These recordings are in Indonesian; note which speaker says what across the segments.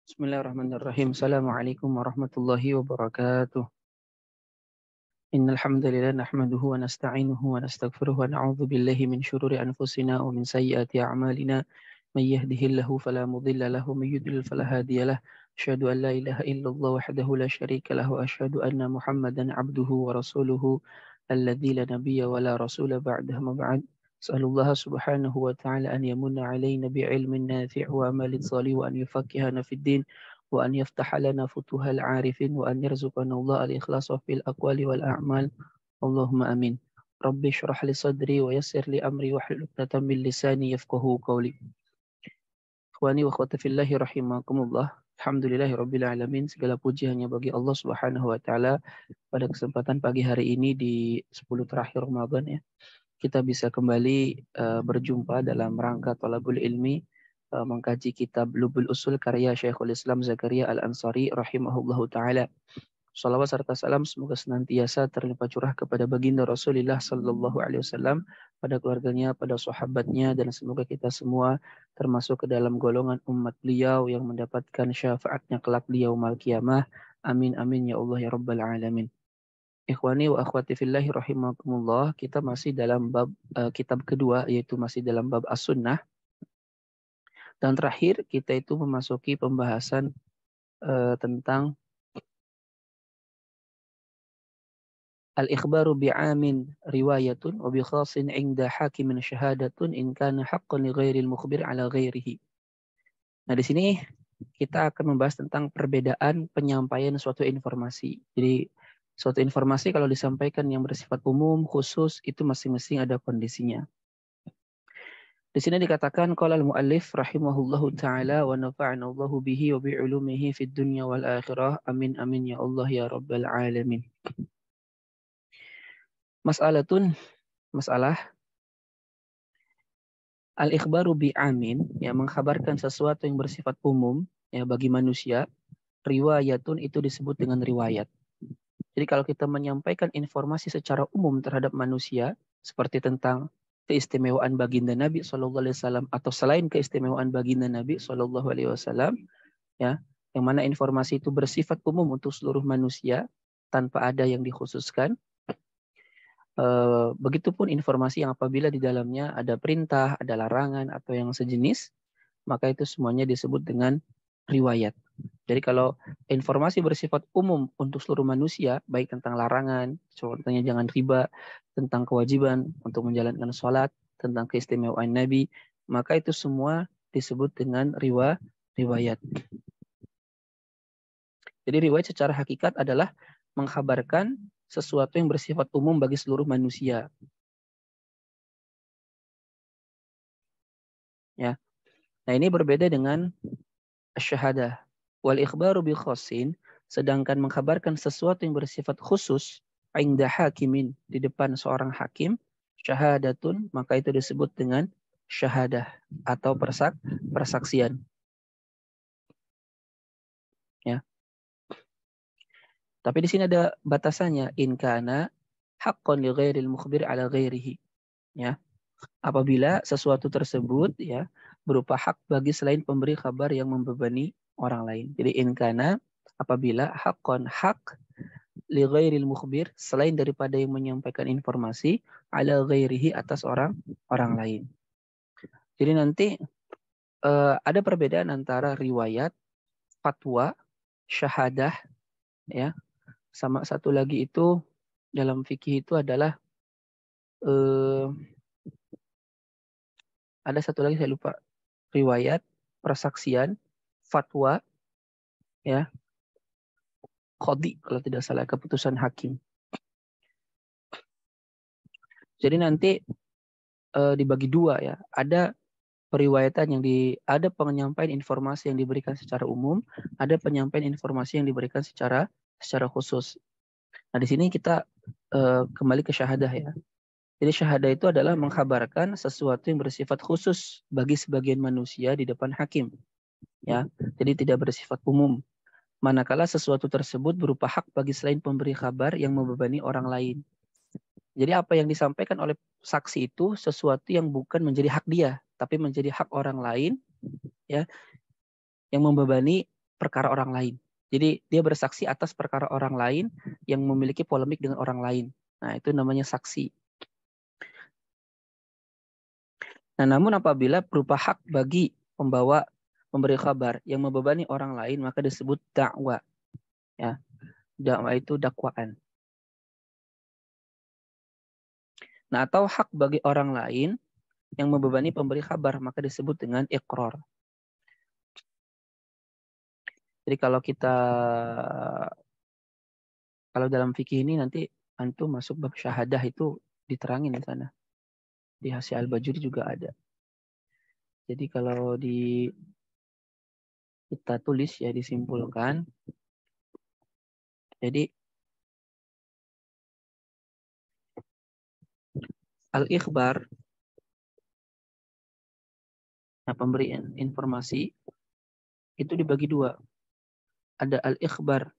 Speaker 1: Bismillahirrahmanirrahim. Assalamualaikum warahmatullahi wabarakatuh. Innal hamdalillah nahmaduhu wa nasta'inuhu wa nastaghfiruh wa na'udzu billahi min syururi anfusina wa min sayyiati a'malina. May yahdihillahu fala mudilla lahu wa may yudlil fala hadiyalah. Asyhadu an la ilaha illallah wahdahu la syarika lahu wa asyhadu anna Muhammadan 'abduhu wa rasuluhu alladzi la nabiyya wa la rasula ba'dahu ma ba'd. As'alullah subhanahu wa ta'ala an yamunna 'alaina bi'ilmin nafi' wa amalin shalih wa an yufaqqihana fid din wa an yaftaha lana futuhal 'arifin wa an yarzuqana Allah al-ikhlas fil aqwali wal a'mal. Allahumma amin. Rabbi shrah li sadri wa yassir li amri wahlul 'uqdatam min lisani yafqahu qawli. Ikhwani wa akhwati fillahi rahimakumullah. Alhamdulillahirabbil alamin. Segala puji hanya bagi Allah Subhanahu wa taala. Pada kesempatan pagi hari ini di 10 terakhir Ramadan ya, kita bisa kembali berjumpa dalam rangka Thalabul Ilmi, mengkaji kitab Lubul Usul karya Syekhul Islam Zakaria Al-Ansari rahimahullahu taala. Salawat serta salam semoga senantiasa terlimpah curah kepada baginda Rasulullah sallallahu alaihi wasallam, pada keluarganya, pada sahabatnya, dan semoga kita semua termasuk ke dalam golongan umat beliau yang mendapatkan syafaatnya kelak di yaumul qiyamah. Amin amin ya Allah ya rabbal alamin. Ikhwani wa akhwati fillahi rahimakumullah, kita masih dalam bab kitab kedua, yaitu masih dalam bab As-Sunnah. Dan terakhir kita itu memasuki pembahasan tentang al-ikhbaru bi'amin riwayatun wa bi khasin 'inda hakimin syahadatun in kana haqqan li ghairil mukhbir 'ala ghairihi. Nah, di sini kita akan membahas tentang perbedaan penyampaian suatu informasi. Jadi suatu informasi kalau disampaikan yang bersifat umum, khusus, itu masing-masing ada kondisinya. Di sini dikatakan qala al-muallif rahimahullahu taala wa nafa'ana Allahu bihi wa bi 'ulumihi fid dunya wal akhirah. Amin amin ya Allah ya rabbal alamin. Masalah al-ikhbaru bi'amin, ya, mengkhabarkan sesuatu yang bersifat umum ya bagi manusia. Riwayatun itu disebut dengan riwayat. Jadi kalau kita menyampaikan informasi secara umum terhadap manusia seperti tentang keistimewaan baginda Nabi sallallahu alaihi wasallam atau selain keistimewaan baginda Nabi sallallahu alaihi wasallam, ya, yang mana informasi itu bersifat umum untuk seluruh manusia tanpa ada yang dikhususkan. Begitupun informasi yang apabila di dalamnya ada perintah, ada larangan atau yang sejenis, maka itu semuanya disebut dengan riwayat. Jadi kalau informasi bersifat umum untuk seluruh manusia, baik tentang larangan, contohnya jangan riba, tentang kewajiban untuk menjalankan sholat, tentang keistimewaan Nabi, maka itu semua disebut dengan riwayat. Jadi riwayat secara hakikat adalah mengkhabarkan sesuatu yang bersifat umum bagi seluruh manusia. Ya. Nah, ini berbeda dengan syahadah. Wal ikhbaru bi khassin, sedangkan mengkhabarkan sesuatu yang bersifat khusus, inda hakimin, di depan seorang hakim, syahadatun, maka itu disebut dengan syahadah atau persaksian. Ya. Tapi di sini ada batasannya, in kana haqqan li ghairil mukhbir ala ghairihi. Ya. Apabila sesuatu tersebut ya berupa hak bagi selain pemberi kabar yang membebani orang lain. Jadi in kana, apabila haqqan, hak li ghairil mukhbir, selain daripada yang menyampaikan informasi, ala ghairihi, atas orang lain. Jadi nanti ada perbedaan antara riwayat, fatwa, syahadah, ya. Sama satu lagi itu dalam fikih itu adalah ada satu lagi saya lupa. Riwayat, persaksian, fatwa, ya, qadhi kalau tidak salah, keputusan hakim. Jadi nanti dibagi dua ya. Ada periwayatan ada penyampaian informasi yang diberikan secara umum, ada penyampaian informasi yang diberikan secara khusus. Nah, di sini kita kembali ke syahadah ya. Jadi syahadah itu adalah mengkhabarkan sesuatu yang bersifat khusus bagi sebagian manusia di depan hakim. Ya, jadi tidak bersifat umum. Manakala sesuatu tersebut berupa hak bagi selain pemberi kabar yang membebani orang lain. Jadi apa yang disampaikan oleh saksi itu sesuatu yang bukan menjadi hak dia, tapi menjadi hak orang lain, ya, yang membebani perkara orang lain. Jadi dia bersaksi atas perkara orang lain yang memiliki polemik dengan orang lain. Nah, itu namanya saksi. Nah, namun apabila berupa hak bagi pembawa memberi kabar yang membebani orang lain, maka disebut dakwa. Ya, dakwa itu dakwaan. Nah, atau hak bagi orang lain yang membebani pemberi kabar, maka disebut dengan iqrar. Jadi kalau dalam fikih ini nanti antum masuk bab syahadah itu diterangin di sana. Di Hasyi Al-Bajuri juga ada. Jadi kalau kita tulis ya disimpulkan. Jadi al-ikhbar, nah, pemberian informasi itu dibagi dua. Ada al-ikhbar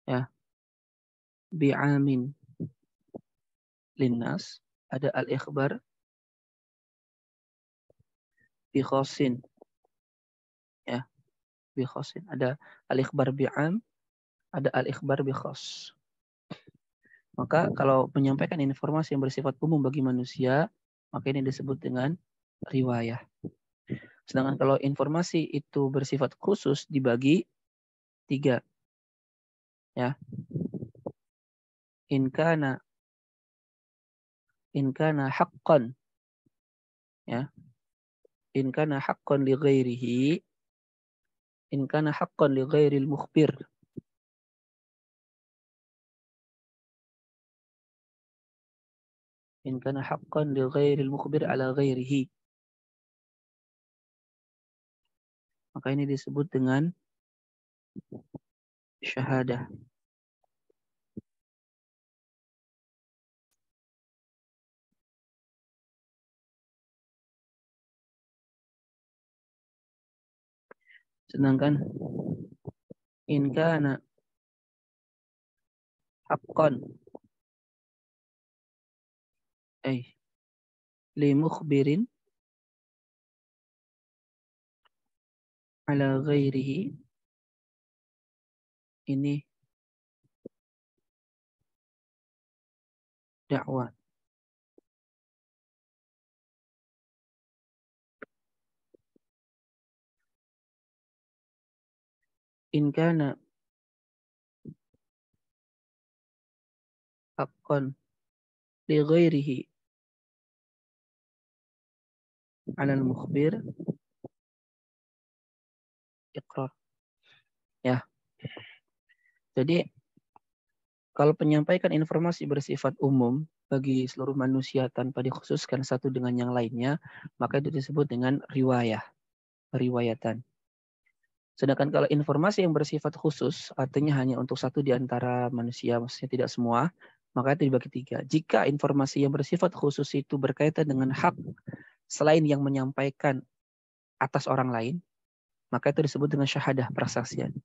Speaker 1: ya bi'amin linnas, ada al-ikhbar bi khosin ya, bi khosin. Ada al-ikhbar bi'am, ada al-ikhbar bi khos. Maka kalau menyampaikan informasi yang bersifat umum bagi manusia, maka ini disebut dengan riwayah. Sedangkan kalau informasi itu bersifat khusus dibagi tiga. Ya. In kana haqqan, ya. In kana haqqan li ghairihi, in kana haqqan li ghairil mukhbir. In kana haqqan li ghairil mukhbir ala ghairihi. Maka ini disebut dengan syahadah. Sedangkan in kana haqqan li mukhbirin ala ghairihi, ini dakwah. In kana haqqan li ghairihi ala al-mukhbir iqrar. Ya. Jadi kalau penyampaikan informasi bersifat umum bagi seluruh manusia tanpa dikhususkan satu dengan yang lainnya, maka itu disebut dengan riwayah, periwayatan. Sedangkan kalau informasi yang bersifat khusus, artinya hanya untuk satu di antara manusia, maksudnya tidak semua, maka itu dibagi tiga. Jika informasi yang bersifat khusus itu berkaitan dengan hak selain yang menyampaikan atas orang lain, maka itu disebut dengan syahadah, persaksian.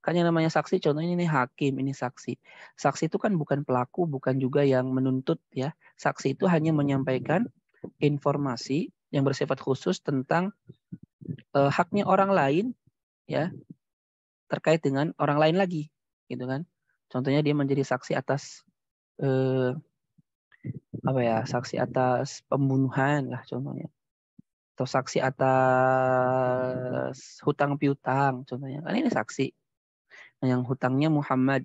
Speaker 1: Kan yang namanya saksi, contohnya ini hakim, ini saksi. Saksi itu kan bukan pelaku, bukan juga yang menuntut ya. Saksi itu hanya menyampaikan informasi yang bersifat khusus tentang haknya orang lain ya, terkait dengan orang lain lagi, gitu kan. Contohnya dia menjadi saksi atas saksi atas pembunuhan lah contohnya. Atau saksi atas hutang piutang contohnya. Kan ini saksi. Nah, yang hutangnya Muhammad,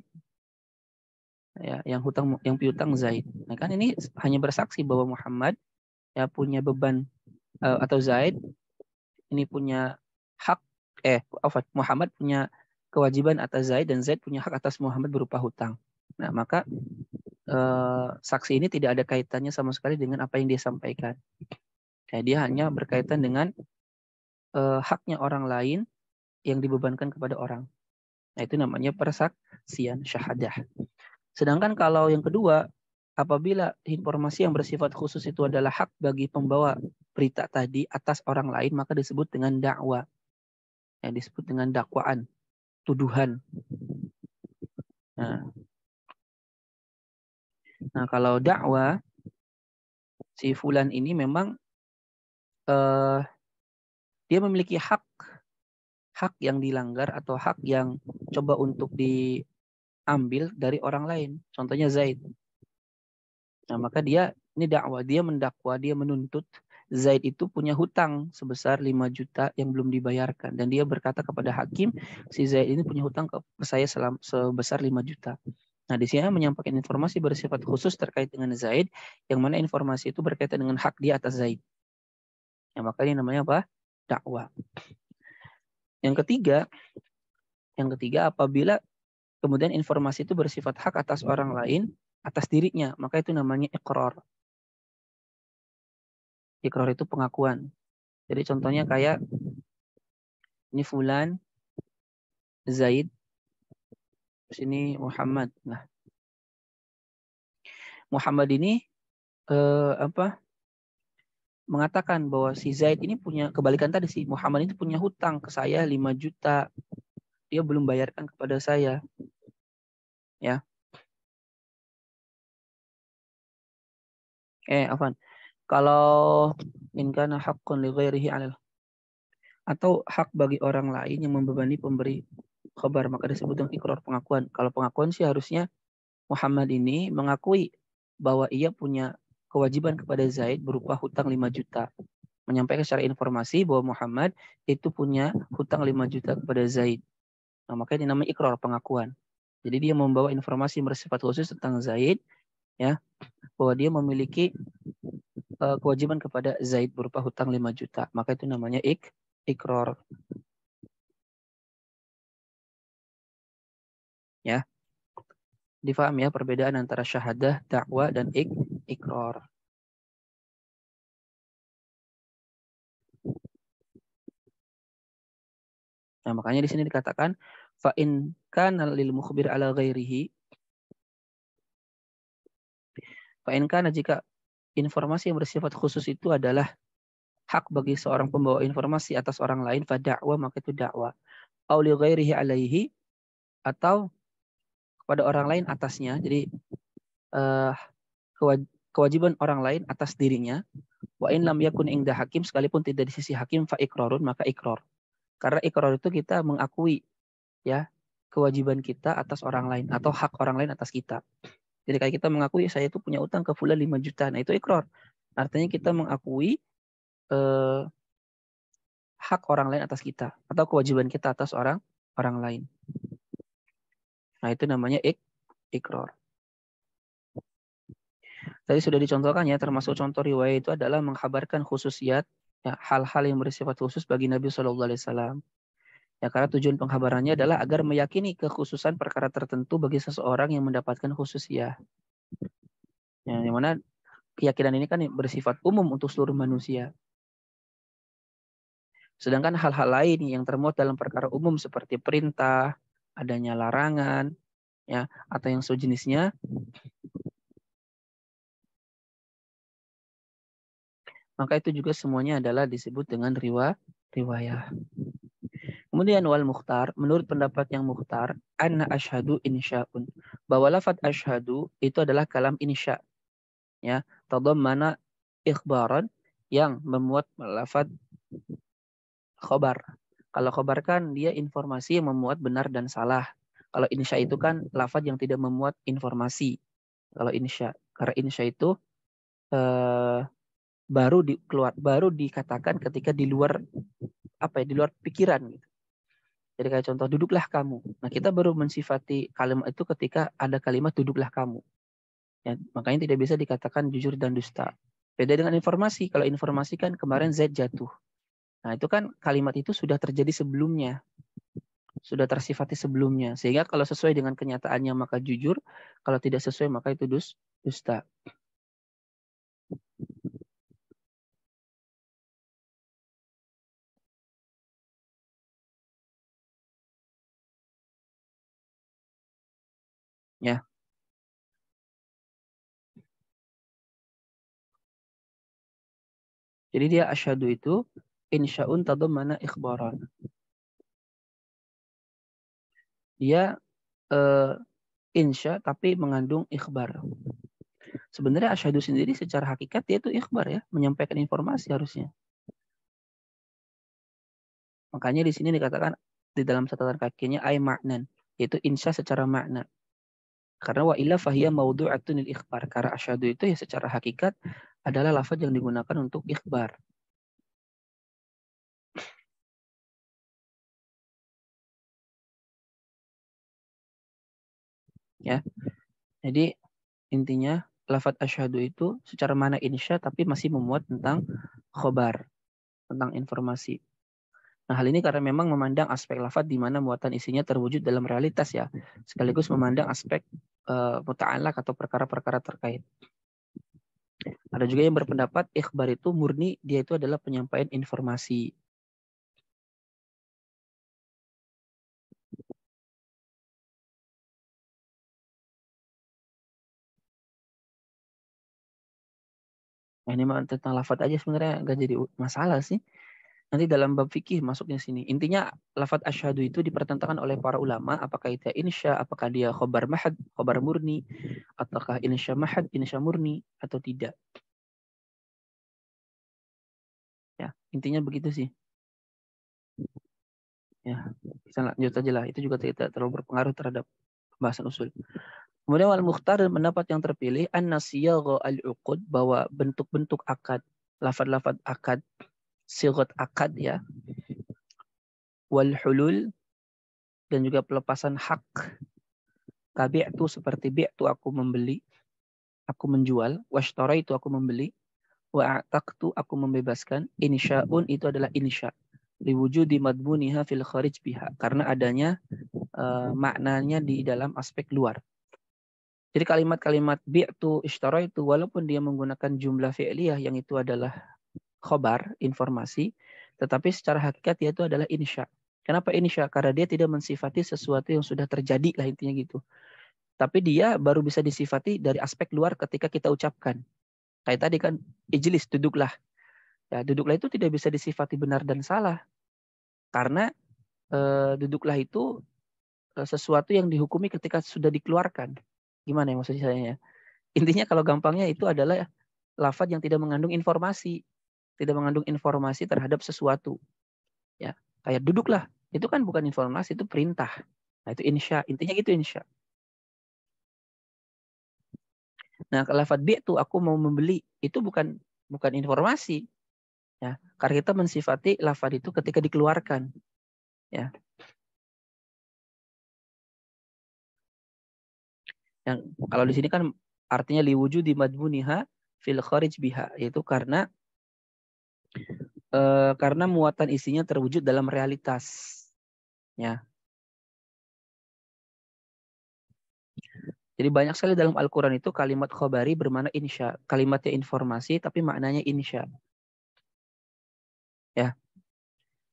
Speaker 1: ya, yang piutang Zaid. Nah, kan ini hanya bersaksi bahwa Muhammad ya punya beban atau Zaid ini punya hak Muhammad punya kewajiban atas Zaid dan Zaid punya hak atas Muhammad berupa hutang. Nah, maka saksi ini tidak ada kaitannya sama sekali dengan apa yang dia sampaikan. Ya, dia hanya berkaitan dengan haknya orang lain yang dibebankan kepada orang. Nah, itu namanya persaksian syahadah. Sedangkan kalau yang kedua, apabila informasi yang bersifat khusus itu adalah hak bagi pembawa berita tadi atas orang lain, maka disebut dengan dakwah. Yang disebut dengan dakwaan, tuduhan. Nah, kalau dakwah, si fulan ini memang dia memiliki hak yang dilanggar atau hak yang coba untuk diambil dari orang lain. Contohnya Zaid. Nah, maka dia ini dakwah, dia mendakwa, dia menuntut Zaid itu punya hutang sebesar 5 juta yang belum dibayarkan. Dan dia berkata kepada hakim, si Zaid ini punya hutang ke saya sebesar 5 juta. Nah, di sini menyampaikan informasi bersifat khusus terkait dengan Zaid, yang mana informasi itu berkaitan dengan hak dia atas Zaid. Ya, maka ini namanya apa? Dakwah. Yang ketiga apabila kemudian informasi itu bersifat hak atas orang lain, atas dirinya, maka itu namanya iqrar. Iqrar itu pengakuan. Jadi contohnya kayak ini Fulan, Zaid, sini Muhammad. Nah, Muhammad ini mengatakan bahwa si Zaid ini punya kebalikan tadi, si Muhammad ini punya hutang ke saya 5 juta. Dia belum bayarkan kepada saya. Ya. Afwan. Kalau in kana haqqun li ghairihi 'alal atau hak bagi orang lain yang membebani pemberi khabar, maka disebut dengan ikrar, pengakuan. Kalau pengakuan sih harusnya Muhammad ini mengakui bahwa ia punya kewajiban kepada Zaid berupa hutang 5 juta. Menyampaikan secara informasi bahwa Muhammad itu punya hutang 5 juta kepada Zaid. Nah, makanya ini namanya ikrar, pengakuan. Jadi dia membawa informasi bersifat khusus tentang Zaid, ya, bahwa dia memiliki kewajiban kepada Zaid berupa hutang 5 juta. Maka itu namanya ikrar. Ya. Difaham ya perbedaan antara syahadah, dakwah, dan ikrar. Nah, makanya di sini dikatakan fa in kana lil mukhbir ala ghairihi, fa in kana, jika informasi yang bersifat khusus itu adalah hak bagi seorang pembawa informasi atas orang lain, fa dakwah, maka itu dakwah. Au li ghairihi alaihi, atau kepada orang lain atasnya. Jadi kewajiban orang lain atas dirinya. Wa in lam yakun inda hakim, sekalipun tidak di sisi hakim, fa ikrarun, maka ikrar. Karena ikrar itu kita mengakui, ya, kewajiban kita atas orang lain atau hak orang lain atas kita. Jadi kayak kita mengakui saya itu punya utang ke fulan 5 juta. Nah, itu ikrar. Artinya kita mengakui hak orang lain atas kita atau kewajiban kita atas orang lain. Nah, itu namanya ikrar. Tadi sudah dicontohkan ya, termasuk contoh riwayat itu adalah mengkhabarkan khususiat, ya, hal-hal yang bersifat khusus bagi Nabi Shallallahu Alaihi Wasallam. Ya, karena tujuan pengkhabarannya adalah agar meyakini kekhususan perkara tertentu bagi seseorang yang mendapatkan khususiyah. Ya, yang mana keyakinan ini kan bersifat umum untuk seluruh manusia. Sedangkan hal-hal lain yang termuat dalam perkara umum seperti perintah, adanya larangan, ya, atau yang sejenisnya, maka itu juga semuanya adalah disebut dengan riwayah. Kemudian wal mukhtar, menurut pendapat yang mukhtar, anna asyhadu insya'un, bahwa lafaz asyhadu itu adalah kalam insya, ya, tadammana ikhbaran, yang memuat lafaz khobar. Kalau khobar kan dia informasi yang memuat benar dan salah. Kalau insya itu kan lafaz yang tidak memuat informasi. Kalau insya, karena insya itu baru dikatakan ketika di luar di luar pikiran gitu. Jadi kayak contoh duduklah kamu. Nah, kita baru mensifati kalimat itu ketika ada kalimat duduklah kamu. Ya, makanya tidak bisa dikatakan jujur dan dusta. Beda dengan informasi. Kalau informasi kan kemarin Z jatuh. Nah, itu kan kalimat itu sudah terjadi sebelumnya. Sudah tersifati sebelumnya. Sehingga kalau sesuai dengan kenyataannya maka jujur. Kalau tidak sesuai maka itu dusta. Ya. Jadi dia asyhadu itu insya'un tadammana ikhbaran. Dia insya tapi mengandung ikhbar. Sebenarnya asyhadu sendiri secara hakikat dia itu ikhbar, ya, menyampaikan informasi harusnya. Makanya di sini dikatakan di dalam catatan kakinya ay ma'nan, yaitu insya secara makna. Karena wa illa fahiya mawdu'atun lil ikhbar. Karena asyhadu itu ya secara hakikat adalah lafaz yang digunakan untuk ikhbar. Ya. Jadi intinya lafaz asyhadu itu secara mana insya tapi masih memuat tentang khobar, tentang informasi. Nah, hal ini karena memang memandang aspek lafaz di mana muatan isinya terwujud dalam realitas ya, sekaligus memandang aspek muta'alaq atau perkara-perkara terkait. Ada juga yang berpendapat ikhbar itu murni dia itu adalah penyampaian informasi. Nah, ini tentang lafaz aja sebenarnya nggak jadi masalah sih. Nanti dalam bab fikih masuknya sini. Intinya lafaz asyhadu itu dipertentangkan oleh para ulama apakah itu insya, apakah dia khobar mahad, khobar murni, ataukah insya mahad, insya murni atau tidak. Ya, intinya begitu sih. Ya, kita lanjut aja lah. Itu juga tidak terlalu berpengaruh terhadap pembahasan usul. Kemudian wal mukhtar dan pendapat yang terpilih an-nasiyagha al-uqud bahwa bentuk-bentuk akad, lafaz-lafaz akad, sigat akad ya, wal hulul dan juga pelepasan hak. Kabi'tu seperti bi'tu aku membeli, aku menjual, washtara itu aku membeli, wa a'taqtu aku membebaskan, insya'un itu adalah insya. Liwujudi madmuniha fil kharij biha karena adanya maknanya di dalam aspek luar. Jadi kalimat-kalimat bi'tu, ishtara itu walaupun dia menggunakan jumlah fi'liyah yang itu adalah khobar, informasi, tetapi secara hakikat dia itu adalah insya. Kenapa insya? Karena dia tidak mensifati sesuatu yang sudah terjadi lah intinya gitu. Tapi dia baru bisa disifati dari aspek luar ketika kita ucapkan. Kayak tadi kan, ijlis, duduklah. Ya, duduklah itu tidak bisa disifati benar dan salah. Karena duduklah itu sesuatu yang dihukumi ketika sudah dikeluarkan. Gimana ya maksud saya ya? Intinya kalau gampangnya itu adalah lafaz yang tidak mengandung informasi. Tidak mengandung informasi terhadap sesuatu. Ya, kayak duduklah. Itu kan bukan informasi, itu perintah. Nah, itu insya. Intinya gitu insya. Nah, lafaz bi itu aku mau membeli itu bukan informasi. Ya, karena kita mensifati lafaz itu ketika dikeluarkan. Ya, yang kalau di sini kan artinya liwujudi madmuniha fil kharij biha, yaitu karena muatan isinya terwujud dalam realitas. Ya, jadi banyak sekali dalam Al-Quran itu kalimat khobari bermakna insya. Kalimatnya informasi tapi maknanya insya. Ya,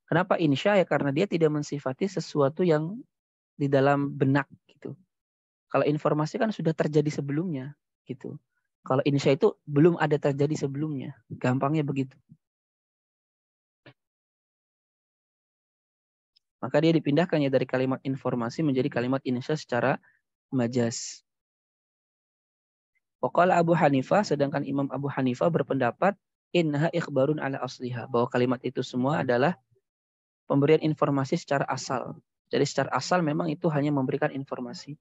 Speaker 1: kenapa insya? Ya karena dia tidak mensifati sesuatu yang di dalam benak gitu. Kalau informasi kan sudah terjadi sebelumnya gitu. Kalau insya itu belum ada terjadi sebelumnya. Gampangnya begitu. Maka dia dipindahkannya dari kalimat informasi menjadi kalimat insya secara majas. Waqala Abu Hanifah, sedangkan Imam Abu Hanifah berpendapat innaha ikhbarun ala asliha, bahwa kalimat itu semua adalah pemberian informasi secara asal. Jadi secara asal memang itu hanya memberikan informasi.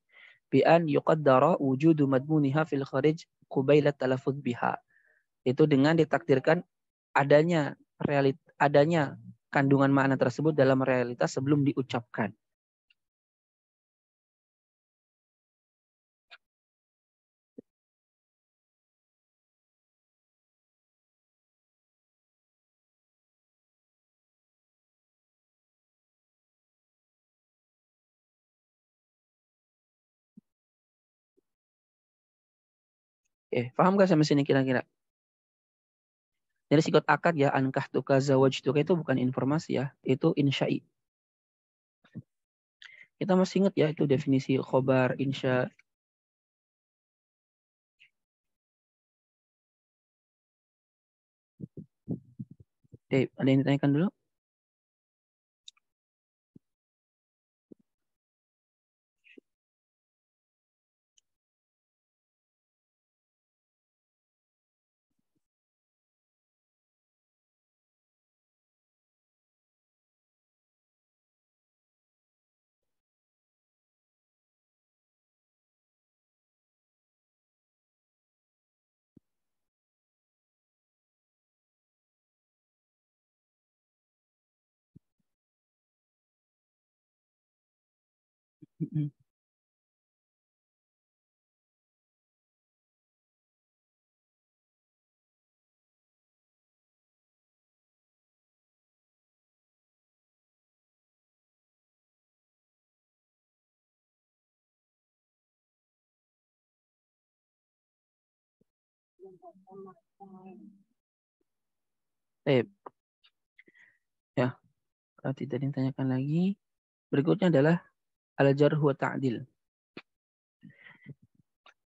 Speaker 1: Bi an yuqaddara wujudu madmuniha fil kharij qabila talaffuz biha. Itu dengan ditakdirkan adanya kandungan makna tersebut dalam realitas sebelum diucapkan. Paham gak sampai sini kira-kira? Jadi sikot akad ya ankah tuka zawaj tuka itu bukan informasi ya, itu insya'i. Kita masih ingat ya itu definisi khobar, insya. Ada yang ditanyakan dulu? Mm-mm. Eh, ya, kalau tidak ditanyakan lagi. Berikutnya adalah al-jarh wa ta'dil.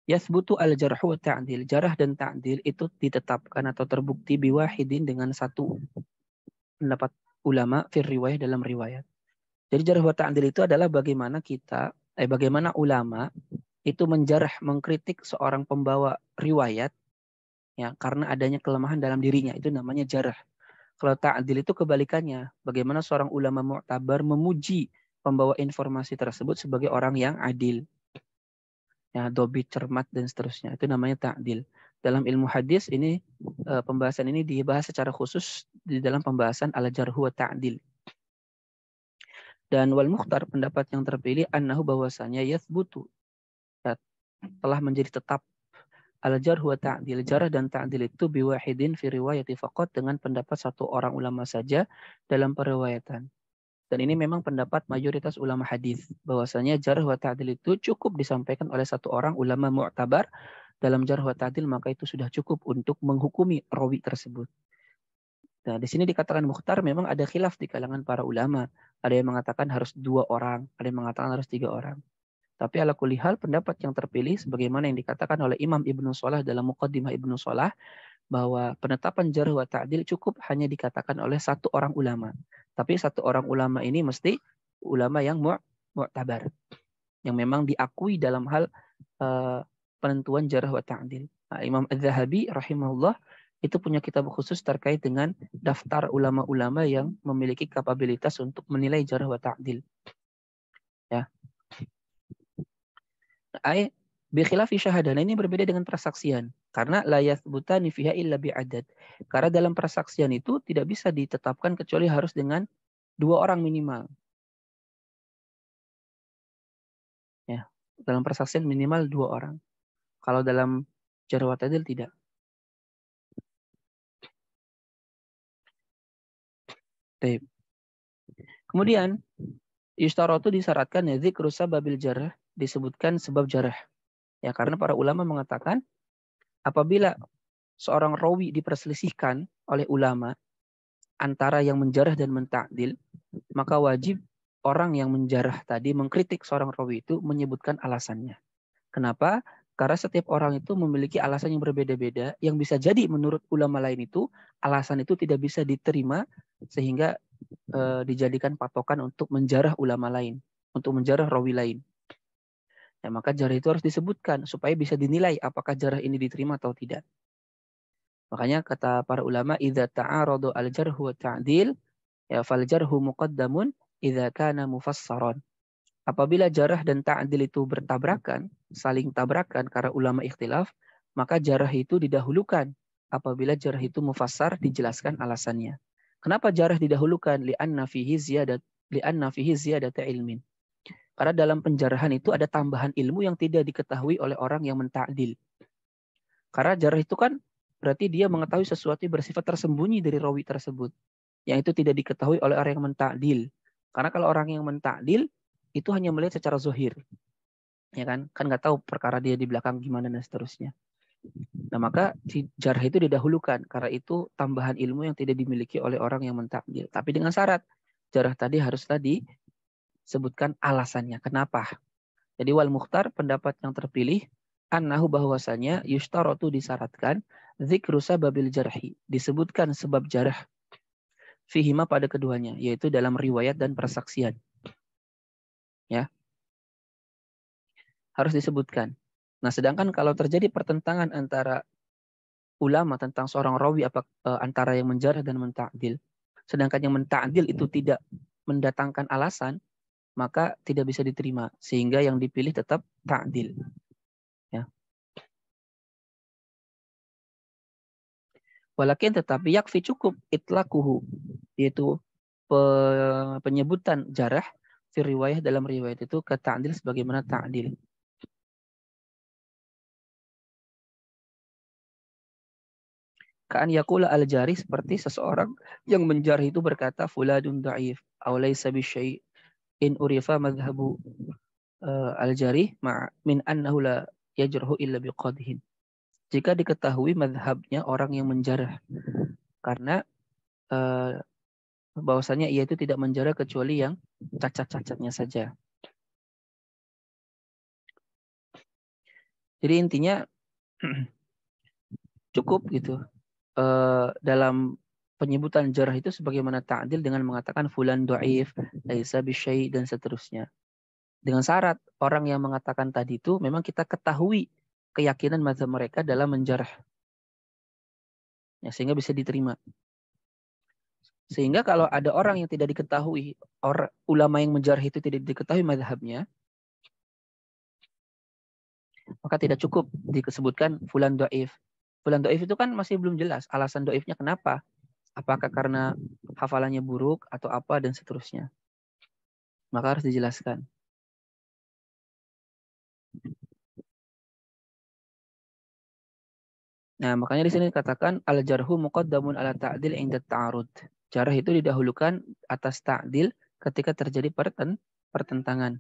Speaker 1: Yasbutu al-jarh wa ta'dil. Jarah dan ta'dil itu ditetapkan atau terbukti biwahidin dengan satu pendapat ulama fir riwayah dalam riwayat. Jadi jarh wa ta'dil itu adalah bagaimana ulama itu menjarah, mengkritik seorang pembawa riwayat ya karena adanya kelemahan dalam dirinya, itu namanya jarah. Kalau ta'dil itu kebalikannya, bagaimana seorang ulama mu'tabar memuji pembawa informasi tersebut sebagai orang yang adil, ya dobit, cermat dan seterusnya. Itu namanya ta'dil. Dalam ilmu hadis ini pembahasan ini dibahas secara khusus di dalam pembahasan al-jarhu wa ta'dil. Dan wal mukhtar, pendapat yang terpilih, annahu bahwasanya yathbutu, ya, telah menjadi tetap al-jarh wa ta'dil. Jarah dan ta'dil itu biwahidin fi riwayati faqat, dengan pendapat satu orang ulama saja dalam periwayatan. Dan ini memang pendapat mayoritas ulama hadis, bahwasanya jarh wa ta'dil itu cukup disampaikan oleh satu orang ulama mu'tabar dalam jarh wa ta'dil, maka itu sudah cukup untuk menghukumi rawi tersebut. Nah, di sini dikatakan mukhtar, memang ada khilaf di kalangan para ulama. Ada yang mengatakan harus 2 orang, ada yang mengatakan harus 3 orang. Tapi ala kulli hal, pendapat yang terpilih sebagaimana yang dikatakan oleh Imam Ibnu Shalah dalam Muqaddimah Ibnu Shalah, bahwa penetapan jarh wa ta'dil cukup hanya dikatakan oleh satu orang ulama. Tapi satu orang ulama ini mesti ulama yang mu'tabar, yang memang diakui dalam hal penentuan jarh wa ta'dil. Nah, Imam Az-Zahabi rahimahullah itu punya kitab khusus terkait dengan daftar ulama-ulama yang memiliki kapabilitas untuk menilai jarh wa ta'dil. Ya. Ai bi khilafi syahadah. Ini berbeda dengan persaksian. Karena la yathbutani fiha illa bi'adad. Karena dalam persaksian itu tidak bisa ditetapkan kecuali harus dengan 2 orang minimal. Ya. Dalam persaksian minimal 2 orang. Kalau dalam jarh wa ta'dil tidak. Baik. Kemudian yustaratu, disyaratkan ya dzikru sababil jarh, disebutkan sebab jarh. Ya, karena para ulama mengatakan apabila seorang rawi diperselisihkan oleh ulama antara yang menjarah dan mentakdil, maka wajib orang yang menjarah tadi mengkritik seorang rawi itu menyebutkan alasannya. Kenapa? Karena setiap orang itu memiliki alasan yang berbeda-beda, yang bisa jadi menurut ulama lain itu alasan itu tidak bisa diterima sehingga dijadikan patokan untuk menjarah ulama lain, untuk menjarah rawi lain. Ya, maka jarah itu harus disebutkan supaya bisa dinilai apakah jarah ini diterima atau tidak. Makanya kata para ulama, idza ta'aradu al-jarhu wa ta'dil, ya fal jarhu muqaddamun idza kana mufassaran. Apabila jarah dan ta'dil itu bertabrakan, saling tabrakan karena ulama ikhtilaf, maka jarah itu didahulukan apabila jarah itu mufassar, dijelaskan alasannya. Kenapa jarah didahulukan? Li'anna fihi ziyadata ilmin. Karena dalam penjarahan itu ada tambahan ilmu yang tidak diketahui oleh orang yang mentakdil. Karena jarah itu kan berarti dia mengetahui sesuatu yang bersifat tersembunyi dari rawi tersebut, yang itu tidak diketahui oleh orang yang mentakdil. Karena kalau orang yang mentakdil itu hanya melihat secara zohir, ya kan nggak tahu perkara dia di belakang gimana dan seterusnya. Nah, maka si jarh itu didahulukan karena itu tambahan ilmu yang tidak dimiliki oleh orang yang mentakdil. Tapi dengan syarat jarh tadi haruslah disebutkan alasannya kenapa. Jadi wal mukhtar, pendapat yang terpilih, annahu, bahwasanya yushtaratu, disyaratkan, dzikru sababil jarhi, disebutkan sebab jarh, fihima, pada keduanya, yaitu dalam riwayat dan persaksian. Ya, harus disebutkan. Nah, sedangkan kalau terjadi pertentangan antara ulama tentang seorang rawi antara yang menjarah dan mentakdil, sedangkan yang mentakdil itu tidak mendatangkan alasan, maka tidak bisa diterima, sehingga yang dipilih tetap ta'dil. Ya. Walakin, tetapi, yakfi, cukup, itlaquhu, yaitu penyebutan jarah, fi riwayah dalam riwayat itu ke ta'dil sebagaimana ta'dil. Ka'an yaqula al-jari seperti seseorang yang menjarih itu berkata fuladun da'if aw laysa bisyai' in urifa madhhabu al-jari min annahu la yajrahu illa biqadhin. Jika diketahui madhabnya orang yang menjarah karena bahwasanya ia itu tidak menjarah kecuali yang cacat-cacatnya saja. Jadi intinya cukup gitu dalam penyebutan jarh itu sebagaimana ta'dil dengan mengatakan fulan dhaif, laisa bisyai dan seterusnya. Dengan syarat orang yang mengatakan tadi itu memang kita ketahui keyakinan mazhab mereka dalam menjarh. Ya, sehingga bisa diterima. Sehingga kalau ada orang yang tidak diketahui, ulama yang menjarh itu tidak diketahui mazhabnya, maka tidak cukup disebutkan fulan dhaif. Fulan dhaif itu kan masih belum jelas alasan dhaifnya kenapa. Apakah karena hafalannya buruk atau apa dan seterusnya. Maka harus dijelaskan. Nah, makanya di sini dikatakan al-jarhu muqaddamun ala ta'dil inda ta'arud. Jarh itu didahulukan atas ta'dil ketika terjadi pertentangan.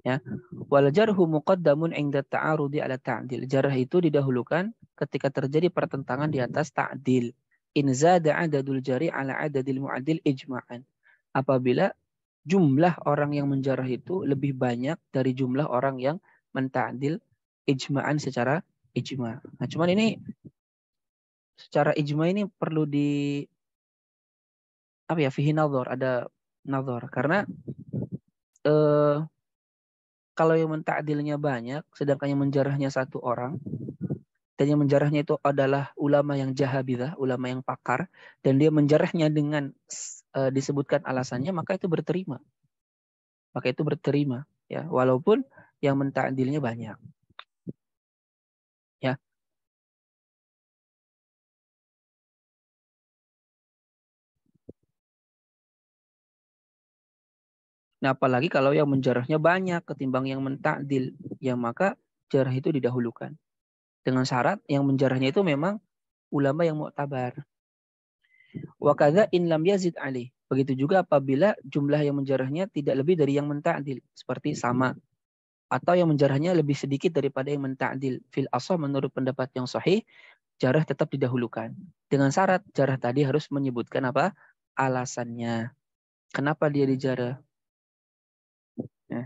Speaker 1: Ya. Wal jarhu muqaddamun inda ta'arudi ala ta'dil. Jarh itu didahulukan ketika terjadi pertentangan di atas ta'dil. In zada adadul jari ala adadil mu'adil ijma'an. Apabila jumlah orang yang menjarah itu lebih banyak dari jumlah orang yang menta'dil ijma'an secara ijma'. Nah, cuman ini secara ijma' ini perlu di apa ya, fihi nadhar, ada nadhar karena kalau yang menta'dilnya banyak sedangkan yang menjarahnya satu orang dan yang menjarahnya itu adalah ulama yang jahabilah, ulama yang pakar, dan dia menjarahnya dengan disebutkan alasannya, maka itu berterima. Maka itu berterima, ya, walaupun yang menta'dilnya banyak. Ya. Nah, apalagi kalau yang menjarahnya banyak ketimbang yang menta'dil, ya maka jarah itu didahulukan. Dengan syarat yang menjarahnya itu memang ulama yang mu'tabar. Wa kadza in lam yazid alih. Begitu juga apabila jumlah yang menjarahnya tidak lebih dari yang menta'dil, seperti sama, atau yang menjarahnya lebih sedikit daripada yang menta'dil. Fil ashah menurut pendapat yang sahih, jarah tetap didahulukan. Dengan syarat jarah tadi harus menyebutkan apa? Alasannya. Kenapa dia dijarah? Ya.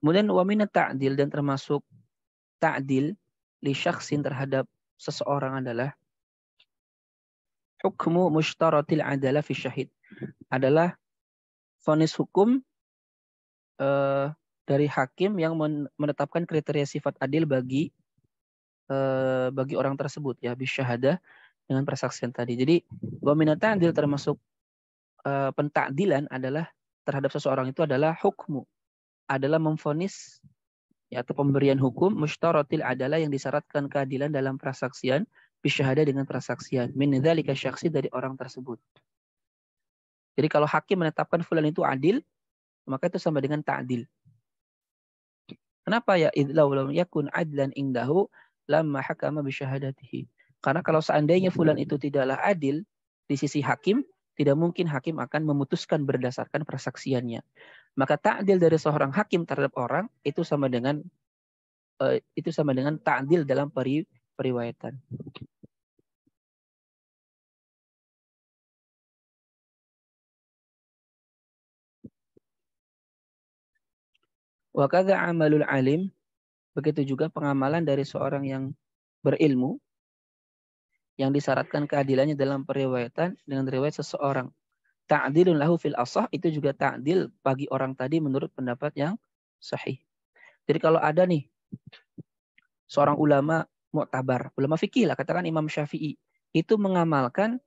Speaker 1: Kemudian wamina ta'dil, dan termasuk ta'dil li syakhsin terhadap seseorang adalah hukmu mushtaratil adalah fi syahid. Adalah vonis hukum dari hakim yang menetapkan kriteria sifat adil bagi orang tersebut, ya, bisyahadah, dengan persaksian tadi. Jadi wamina ta'dil termasuk pentakdilan adalah terhadap seseorang itu adalah hukmu, adalah memvonis, ya, atau pemberian hukum mushtaratil adalah yang disyaratkan keadilan dalam persaksian bisyahada dengan persaksian min dzalika syakhsi dari orang tersebut. Jadi kalau hakim menetapkan fulan itu adil, maka itu sama dengan ta'dil. Kenapa? Ya idlau lam yakun adlan indahu lamma hakama bisyahadatihi. Karena kalau seandainya fulan itu tidaklah adil di sisi hakim, tidak mungkin hakim akan memutuskan berdasarkan persaksiannya. Maka ta'dil dari seorang hakim terhadap orang itu sama dengan ta'dil dalam periwayatan. Wa kadza amalul alim, begitu juga pengamalan dari seorang yang berilmu yang disyaratkan keadilannya dalam periwayatan dengan riwayat seseorang. ta'dilun lahu fil ashah itu juga ta'dil bagi orang tadi menurut pendapat yang sahih. Jadi kalau ada nih seorang ulama mu'tabar, ulama fikih lah, katakan Imam Syafi'i, itu mengamalkan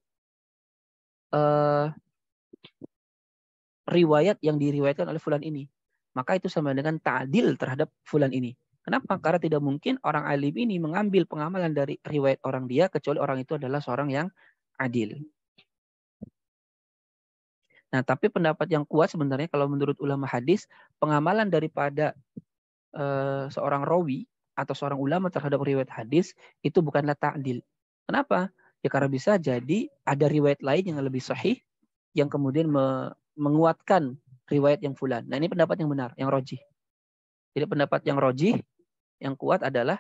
Speaker 1: riwayat yang diriwayatkan oleh fulan ini, maka itu sama dengan ta'dil terhadap fulan ini. Kenapa? Karena tidak mungkin orang alim ini mengambil pengamalan dari riwayat orang dia kecuali orang itu adalah seorang yang adil. Nah, tapi pendapat yang kuat sebenarnya kalau menurut ulama hadis, pengamalan daripada seorang rawi atau seorang ulama terhadap riwayat hadis itu bukanlah ta'dil. Kenapa? Ya karena bisa jadi ada riwayat lain yang lebih sahih yang kemudian menguatkan riwayat yang fulan. Nah, ini pendapat yang benar, yang rojih. Jadi pendapat yang rojih, yang kuat adalah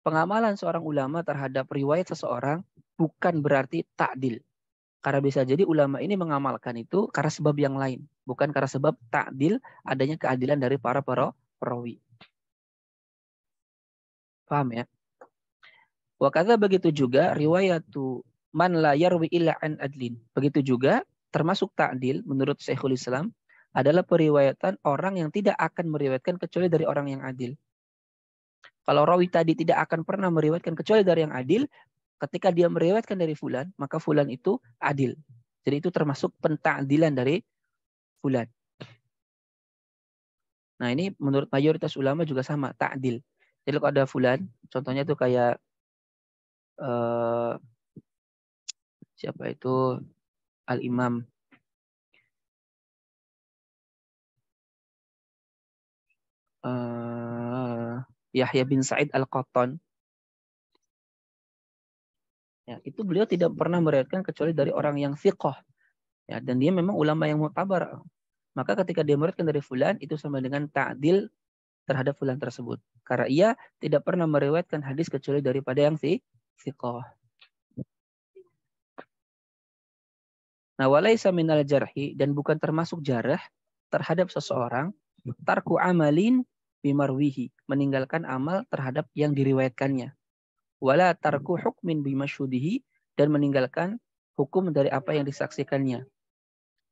Speaker 1: pengamalan seorang ulama terhadap riwayat seseorang bukan berarti ta'dil. Karena bisa jadi ulama ini mengamalkan itu karena sebab yang lain. Bukan karena sebab ta'dil adanya keadilan dari para perawi. Paham ya? Wakadha begitu juga riwayatu man la yarwi illa an adlin. Begitu juga termasuk ta'dil menurut Syekhul Islam adalah periwayatan orang yang tidak akan meriwayatkan kecuali dari orang yang adil. Kalau rawi tadi tidak akan pernah meriwayatkan kecuali dari yang adil, ketika dia meriwayatkan dari fulan, maka fulan itu adil. Jadi itu termasuk penta'dilan dari fulan. Nah, ini menurut mayoritas ulama juga sama, ta'dil. Jadi kalau ada fulan, contohnya itu kayak siapa itu Al-Imam Yahya bin Sa'id Al-Qattan. Ya, itu beliau tidak pernah meriwayatkan kecuali dari orang yang thiqah. Ya, dan dia memang ulama yang mu'tabar. Maka ketika dia meriwayatkan dari fulan, itu sama dengan ta'dil terhadap fulan tersebut. Karena ia tidak pernah meriwayatkan hadis kecuali daripada yang thiqah. Nah, walaysa minal jarhi, dan bukan termasuk jarah terhadap seseorang tarku amalin bimarwihi, meninggalkan amal terhadap yang diriwayatkannya. Wala tarku hukmin bimasyhudihi, dan meninggalkan hukum dari apa yang disaksikannya.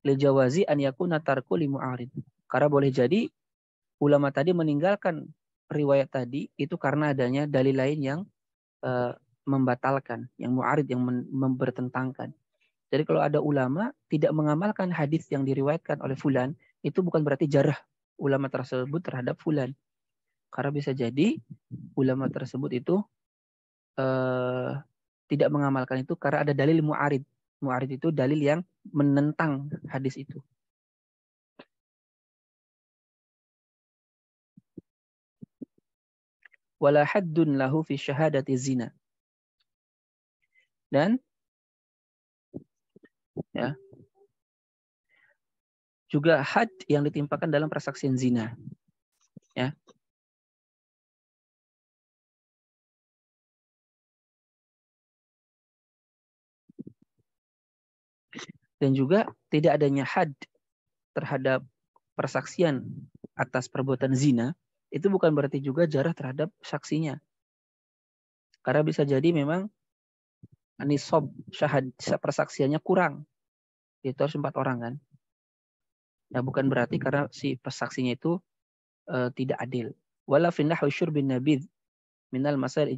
Speaker 1: Lijawazi an yakuna tarku limu'arid. Karena boleh jadi ulama tadi meninggalkan riwayat tadi itu karena adanya dalil lain yang membatalkan, yang mu'arid, yang bertentangkan. Jadi kalau ada ulama tidak mengamalkan hadis yang diriwayatkan oleh fulan, itu bukan berarti jarah ulama tersebut terhadap fulan. Karena bisa jadi ulama tersebut itu tidak mengamalkan itu karena ada dalil mu'arid. Mu'arid itu dalil yang menentang hadis itu. Wala haddun lahu fi syahadati zina. Dan ya, juga had yang ditimpakan dalam persaksian zina. Ya. Dan juga tidak adanya had terhadap persaksian atas perbuatan zina, itu bukan berarti juga jarah terhadap saksinya. Karena bisa jadi memang nisab syahad persaksiannya kurang. Itu harus 4 orang kan. Nah, bukan berarti karena si persaksinya itu tidak adil. Wala fi nahwi syurbin nabidh minal masail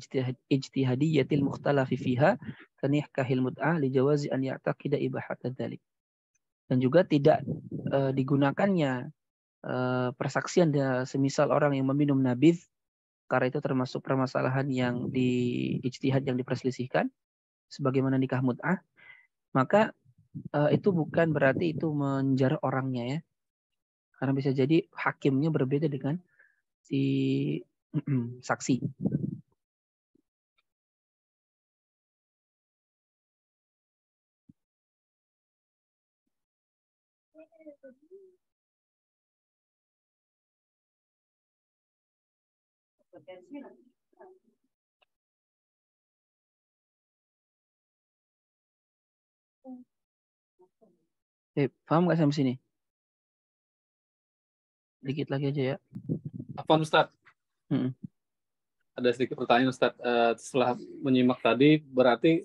Speaker 1: ijtihadiyatil mukhtalafi fiha kanihkahil mut'ah li jawazi an ya'taqida ibahat dzalik. Dan juga tidak digunakannya persaksian semisal orang yang meminum nabidh, karena itu termasuk permasalahan yang di ijtihad yang diperselisihkan sebagaimana nikah mut'ah, maka itu bukan berarti itu menjarah orangnya ya. Karena bisa jadi hakimnya berbeda dengan si saksi. Paham nggak sampai sini? Dikit lagi aja ya.
Speaker 2: Apa Ustaz? Ada sedikit pertanyaan Ustaz. Setelah menyimak tadi, berarti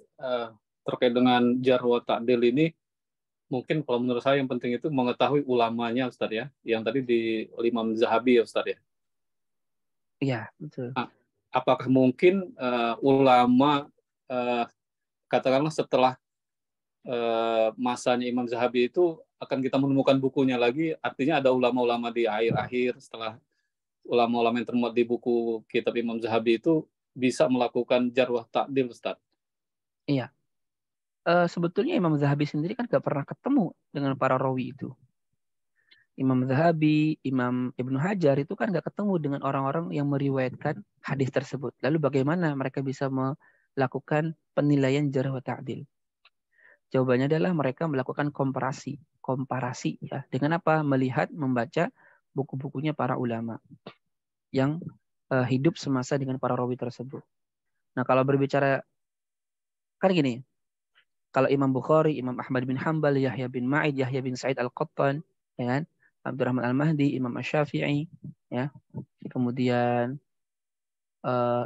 Speaker 2: terkait dengan jar wa ta'dil ini mungkin kalau menurut saya yang penting itu mengetahui ulamanya, Ustaz ya. Yang tadi di Imam Zahabi ya, Ustaz ya.
Speaker 1: Iya, betul.
Speaker 2: Apakah mungkin ulama katakanlah setelah masanya Imam Zahabi itu akan kita menemukan bukunya lagi, artinya ada ulama-ulama di akhir-akhir setelah ulama-ulama yang termuat di buku kitab Imam Zahabi itu bisa melakukan jarwah ta'dil, Ustaz.
Speaker 1: Iya. Sebetulnya Imam Zahabi sendiri kan gak pernah ketemu dengan para rawi itu. Imam Zahabi, Imam Ibnu Hajar itu kan gak ketemu dengan orang-orang yang meriwayatkan hadis tersebut. Lalu bagaimana mereka bisa melakukan penilaian jarh wa ta'dil? Jawabannya adalah mereka melakukan komparasi ya. Dengan apa? Melihat, membaca buku-bukunya para ulama yang hidup semasa dengan para rawi tersebut. Nah, kalau berbicara kan gini, kalau Imam Bukhari, Imam Ahmad bin Hanbal, Yahya bin Ma'id, Yahya bin Sa'id Al-Qattan, ya kan? Abdurrahman Al-Mahdi, Imam Asy-Syafi'i, ya. Kemudian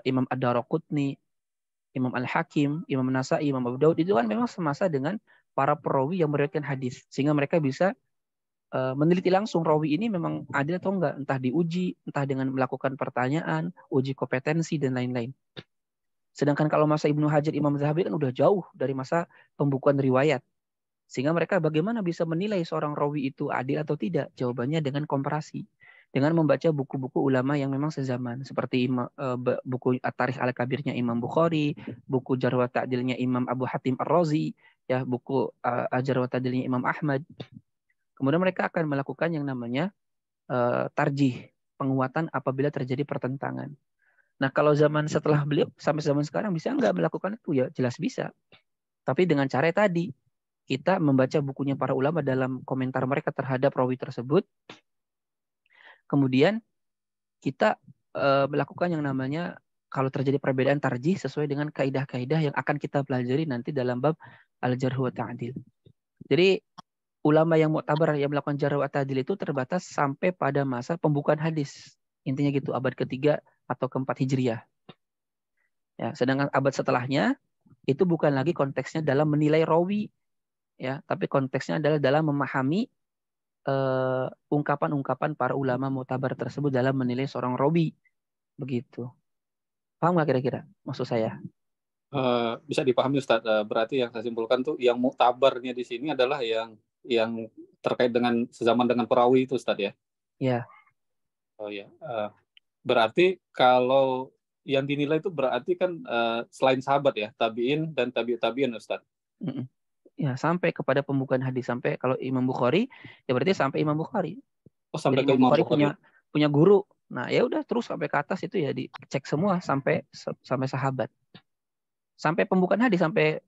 Speaker 1: Imam Ad-Daraqutni, Imam Al-Hakim, Imam Nasa'i, Imam Abu Daud itu kan memang semasa dengan para perawi yang meriwayatkan hadis, sehingga mereka bisa meneliti langsung rawi ini memang adil atau enggak, entah diuji, entah dengan melakukan pertanyaan, uji kompetensi dan lain-lain. Sedangkan kalau masa Ibnu Hajar, Imam Zahabi kan udah jauh dari masa pembukuan riwayat. Sehingga mereka bagaimana bisa menilai seorang rawi itu adil atau tidak? Jawabannya dengan komparasi. Dengan membaca buku-buku ulama yang memang sezaman. Seperti buku At-Tarikh Al-Kabirnya Imam Bukhari, buku Jarh wa Ta'dilnya Imam Abu Hatim Ar-Razi, ya, buku Jarh wa Ta'dilnya Imam Ahmad. Kemudian mereka akan melakukan yang namanya tarjih, penguatan apabila terjadi pertentangan. Nah, kalau zaman setelah beliau sampai zaman sekarang bisa nggak melakukan itu? Ya jelas bisa. Tapi dengan cara tadi, kita membaca bukunya para ulama dalam komentar mereka terhadap rawi tersebut. Kemudian kita melakukan yang namanya kalau terjadi perbedaan tarjih sesuai dengan kaidah-kaidah yang akan kita pelajari nanti dalam bab al-jarh wa ta'dil. Jadi ulama yang mu'tabar yang melakukan jarh wa ta'dil itu terbatas sampai pada masa pembukaan hadis. Intinya gitu, abad ketiga atau keempat Hijriah. Ya, sedangkan abad setelahnya itu bukan lagi konteksnya dalam menilai rawi, ya, tapi konteksnya adalah dalam memahami ungkapan-ungkapan para ulama mu'tabar tersebut dalam menilai seorang rawi. Begitu. Paham nggak kira-kira maksud saya?
Speaker 2: Bisa dipahami, Ustaz. Berarti yang saya simpulkan tuh yang mu'tabarnya di sini adalah yang terkait dengan sezaman dengan perawi itu, Ustaz ya?
Speaker 1: Ya.
Speaker 2: Oh ya. Berarti kalau yang dinilai itu berarti kan selain sahabat ya, tabi'in dan tabi'in, Ustaz.
Speaker 1: Ya, sampai kepada pembukaan hadis, sampai kalau Imam Bukhari ya berarti sampai Imam Bukhari.
Speaker 2: Oh, sampai
Speaker 1: jadi
Speaker 2: ke Imam Bukhari.
Speaker 1: punya guru. Nah, ya udah terus sampai ke atas itu ya dicek semua sampai sahabat. Sampai pembukaan hadis, sampai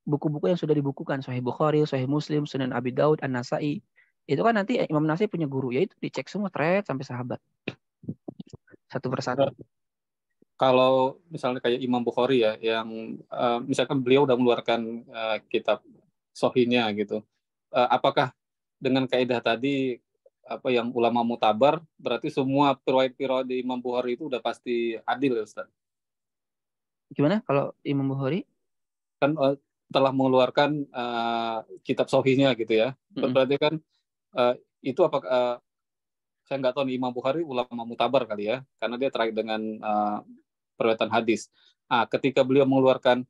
Speaker 1: buku-buku yang sudah dibukukan, Sahih Bukhari, Sahih Muslim, Sunan Abi Daud, An-Nasa'i. Itu kan nanti Imam Nasa'i punya guru, yaitu dicek semua sampai sahabat. Satu persatu.
Speaker 2: Kalau misalnya kayak Imam Bukhari ya, yang misalkan beliau udah mengeluarkan kitab Sahihnya gitu, apakah dengan kaidah tadi apa yang ulama mu'tabar, berarti semua riwayat di Imam Bukhari itu udah pasti adil ya, Ustaz?
Speaker 1: Gimana kalau Imam Bukhari?
Speaker 2: Kan telah mengeluarkan kitab Sahihnya gitu ya. Berarti kan itu apakah saya nggak tahu nih, Imam Bukhari ulama mu'tabar kali ya, karena dia terkait dengan periwayatan hadis. Ketika beliau mengeluarkan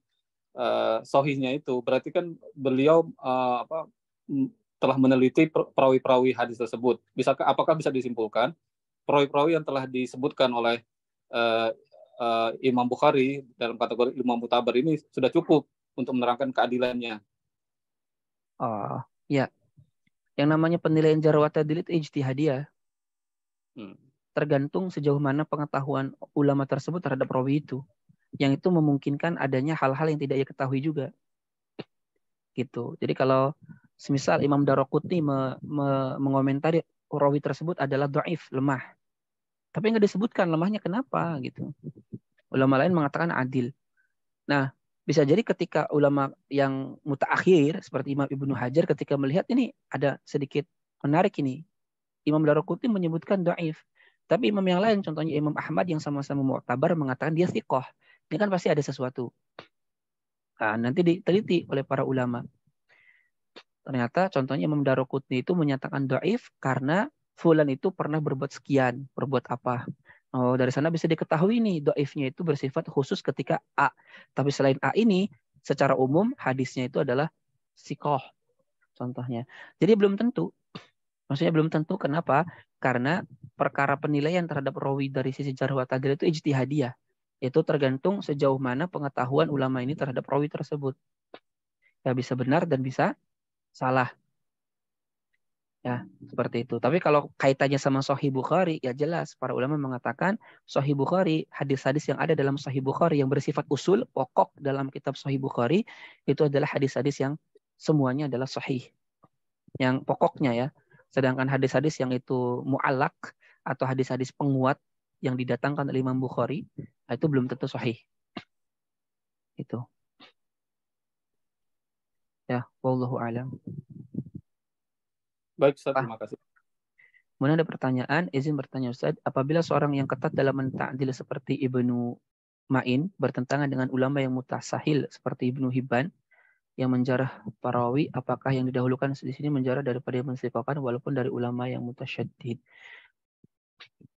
Speaker 2: Sahihnya itu, berarti kan beliau telah meneliti perawi-perawi hadis tersebut. Apakah bisa disimpulkan perawi-perawi yang telah disebutkan oleh Imam Bukhari dalam kategori Imam mu'tabar ini sudah cukup untuk menerangkan keadilannya?
Speaker 1: Oh, ya. Yang namanya penilaian jarh wa ta'dil itu ijtihadiyah. Tergantung sejauh mana pengetahuan ulama tersebut terhadap rawi itu. Yang itu memungkinkan adanya hal-hal yang tidak ia ketahui juga. Gitu. Jadi kalau semisal Imam Daraqutni mengomentari rawi tersebut adalah dhaif, lemah. Tapi nggak disebutkan lemahnya kenapa gitu. Ulama lain mengatakan adil. Nah, bisa jadi ketika ulama yang mutaakhir seperti Imam Ibnu Hajar ketika melihat ini ada sedikit menarik ini. Imam Daraqutni menyebutkan dhaif. Tapi imam yang lain, contohnya Imam Ahmad yang sama-sama mu'tabar mengatakan dia thiqah. Ini kan pasti ada sesuatu. Nanti diteliti oleh para ulama. Ternyata contohnya Imam Daruqutni itu menyatakan dhaif karena fulan itu pernah berbuat sekian, berbuat apa. Oh, dari sana bisa diketahui nih dhaifnya itu bersifat khusus ketika A. Tapi selain A ini, secara umum hadisnya itu adalah sikoh contohnya. Jadi belum tentu. Maksudnya belum tentu. Kenapa? Karena perkara penilaian terhadap rawi dari sisi jarh wa ta'dil itu ijtihadiyah. Itu tergantung sejauh mana pengetahuan ulama ini terhadap rawi tersebut. Ya bisa benar dan bisa salah. Ya, seperti itu. Tapi kalau kaitannya sama Sahih Bukhari, ya jelas para ulama mengatakan Sahih Bukhari, hadis-hadis yang ada dalam Sahih Bukhari yang bersifat usul, pokok dalam kitab Sahih Bukhari, itu adalah hadis-hadis yang semuanya adalah sahih. Yang pokoknya ya. Sedangkan hadis-hadis yang itu mu'allak atau hadis-hadis penguat yang didatangkan oleh Imam Bukhari, itu belum tentu sahih. Itu. Ya, wallahu a'lam.
Speaker 2: Baik, Ustaz, terima kasih.
Speaker 1: Kemudian ada pertanyaan, izin bertanya Ustaz, apabila seorang yang ketat dalam menta'dil seperti Ibnu Ma'in bertentangan dengan ulama yang mutasahil seperti Ibnu Hibban yang menjarah parawi, apakah yang didahulukan di sini menjarah daripada yang mensifahkan walaupun dari ulama yang mutasyaddid?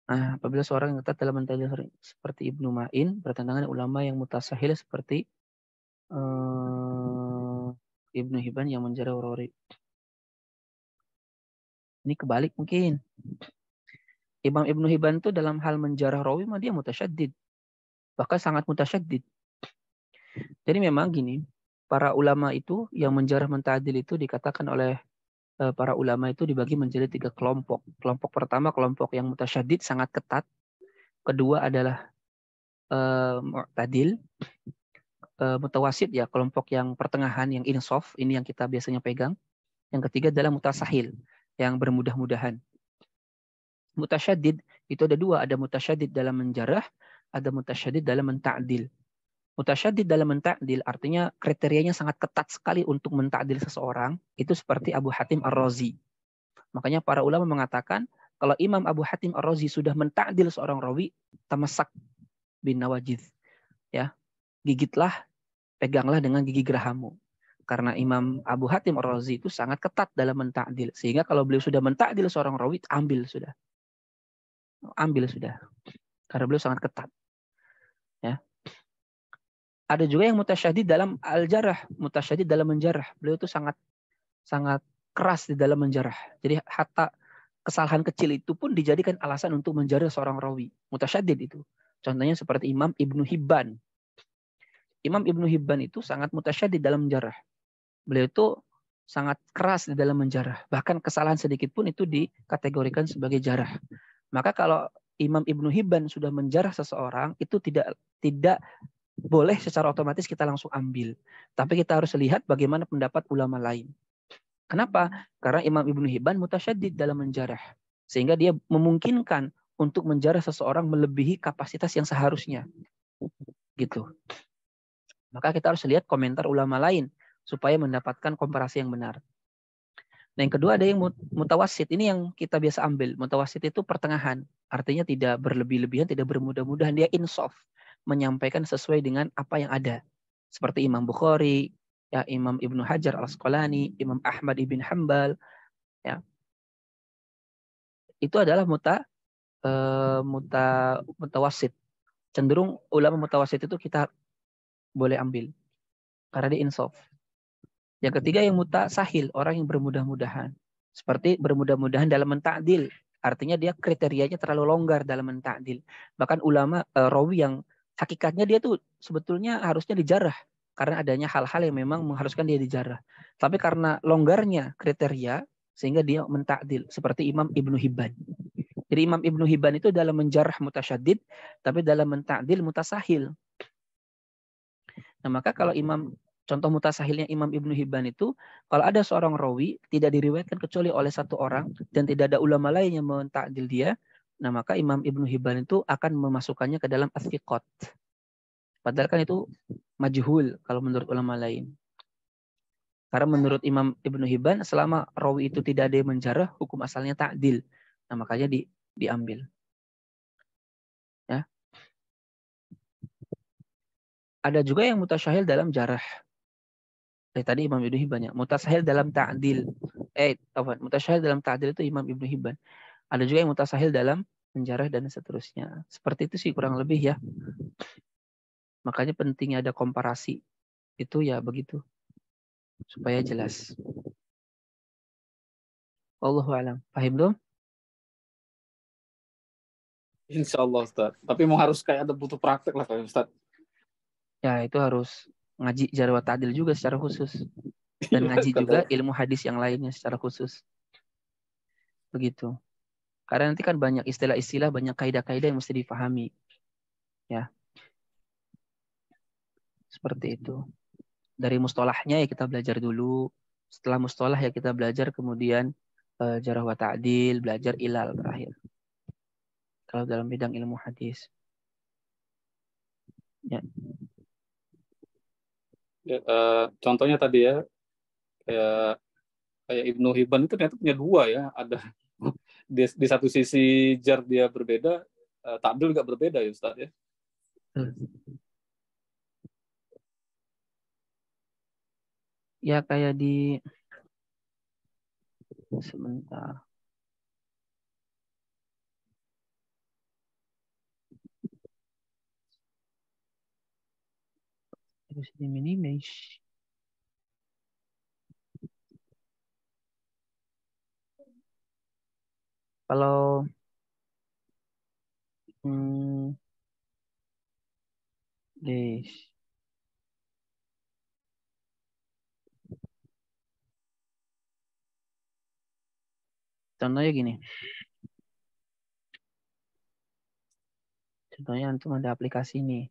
Speaker 1: Apabila seorang yang ketat dalam menta'dil seperti Ibnu Ma'in bertentangan dengan ulama yang mutasahil seperti Ibnu Hibban yang menjarah parawi. Ini kebalik mungkin. Imam Ibnu Hibban itu dalam hal menjarah rawi mah dia mutasyaddid. Bahkan sangat mutasyaddid. Jadi memang gini, para ulama itu yang menjarah menta'dil itu dikatakan oleh para ulama itu dibagi menjadi 3 kelompok. Kelompok pertama kelompok yang mutasyadid sangat ketat. Kedua adalah mu'tadil, mutawasid ya, kelompok yang pertengahan yang insaf, ini yang kita biasanya pegang. Yang ketiga adalah mutasahil, yang bermudah-mudahan. Mutasyadid itu ada 2, ada mutasyadid dalam menjarah, ada mutasyadid dalam menta'dil. Mutasyadid dalam menta'dil artinya kriterianya sangat ketat sekali untuk menta'dil seseorang, itu seperti Abu Hatim Ar-Razi. Makanya para ulama mengatakan kalau Imam Abu Hatim Ar-Razi sudah menta'dil seorang rawi, tamassak bin nawajid. Ya, gigitlah, peganglah dengan gigi gerahamu. Karena Imam Abu Hatim Ar-Razi itu sangat ketat dalam menta'dil. Sehingga kalau beliau sudah menta'dil seorang rawi, ambil sudah. Ambil sudah. Karena beliau sangat ketat. Ya. Ada juga yang mutasyadid dalam al-jarah, mutasyadid dalam menjarah. Beliau itu sangat keras di dalam menjarah. Jadi hatta kesalahan kecil itu pun dijadikan alasan untuk menjarah seorang rawi. Mutasyadid itu. Contohnya seperti Imam Ibnu Hibban. Imam Ibnu Hibban itu sangat mutasyadid dalam menjarah. Beliau itu sangat keras di dalam menjarah. Bahkan kesalahan sedikit pun itu dikategorikan sebagai jarah. Maka kalau Imam Ibnu Hibban sudah menjarah seseorang, itu tidak boleh secara otomatis kita langsung ambil. Tapi kita harus lihat bagaimana pendapat ulama lain. Kenapa? Karena Imam Ibnu Hibban mutasyadid dalam menjarah. Sehingga dia memungkinkan untuk menjarah seseorang melebihi kapasitas yang seharusnya. Gitu. Maka kita harus lihat komentar ulama lain supaya mendapatkan komparasi yang benar. Nah, yang kedua ada yang mutawasid. Ini yang kita biasa ambil. Mutawasid itu pertengahan. Artinya tidak berlebih-lebihan, tidak bermudah-mudahan. Dia insaf. Menyampaikan sesuai dengan apa yang ada. Seperti Imam Bukhari, ya, Imam Ibnu Hajar Al-Asqalani, Imam Ahmad Ibn Hanbal, ya. Itu adalah mutawasid. Cenderung ulama mutawasid itu kita boleh ambil karena dia insaf. Yang ketiga yang mutasahil, orang yang bermudah-mudahan. Seperti bermudah-mudahan dalam menta'dil. Artinya dia kriterianya terlalu longgar dalam menta'dil. Bahkan ulama rawi yang hakikatnya dia tuh sebetulnya harusnya dijarah karena adanya hal-hal yang memang mengharuskan dia dijarah. Tapi karena longgarnya kriteria sehingga dia menta'dil seperti Imam Ibnu Hibban. Jadi Imam Ibnu Hibban itu dalam menjarah mutasyadid tapi dalam menta'dil mutasahil. Nah, maka kalau contoh mutasahilnya Imam Ibnu Hibban itu, kalau ada seorang rawi tidak diriwayatkan kecuali oleh satu orang dan tidak ada ulama lain yang mentakdil dia, nah maka Imam Ibnu Hibban itu akan memasukkannya ke dalam as-thiqat. Padahal kan itu majhul kalau menurut ulama lain. Karena menurut Imam Ibnu Hibban selama rawi itu tidak ada yang menjarah, hukum asalnya ta'dil. Nah, makanya diambil. Ya. Ada juga yang mutasyahil dalam jarah. Tadi Imam Ibnu Hibban ya. Mutasahil dalam ta'dil. Mutasahil dalam ta'dil itu Imam Ibnu Hibban. Ada juga yang mutasahil dalam menjarah dan seterusnya. Seperti itu sih kurang lebih ya. Makanya pentingnya ada komparasi. Itu ya begitu. Supaya jelas. Wallahu a'lam. Paham belum?
Speaker 2: Insya Allah Ustaz. Tapi mau harus kayak ada butuh praktek lah kayak Ustaz.
Speaker 1: Ya itu harus ngaji jarh wa ta'dil juga secara khusus. Dan
Speaker 2: Iya,
Speaker 1: ngaji juga
Speaker 2: kalau
Speaker 1: ilmu hadis yang lainnya secara khusus. Begitu. Karena nanti kan banyak istilah-istilah, banyak kaidah-kaidah yang mesti dipahami. Ya, seperti itu. Dari mustalahnya ya kita belajar dulu. Setelah mustalah ya kita belajar kemudian jarh wa ta'dil, belajar ilal terakhir. Kalau dalam bidang ilmu hadis. Ya.
Speaker 2: ya, contohnya tadi ya kayak kayak Ibnu Hibban itu ternyata punya dua ya. Ada di satu sisi jar dia berbeda, ta'dil juga berbeda ya Ustaz ya.
Speaker 1: Ya kayak di sebentar. Terus di minimesh. Kalau Yes. Contohnya gini. Contohnya antum ada aplikasi nih.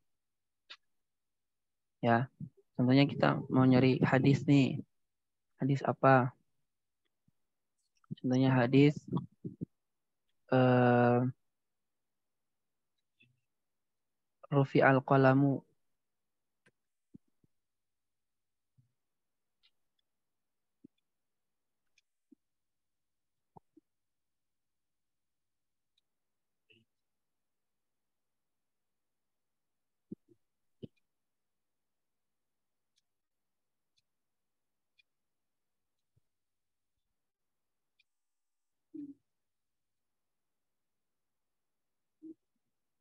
Speaker 1: Ya. Contohnya kita mau nyari hadis nih. Hadis apa? Contohnya hadis Rufi al-Qalamu.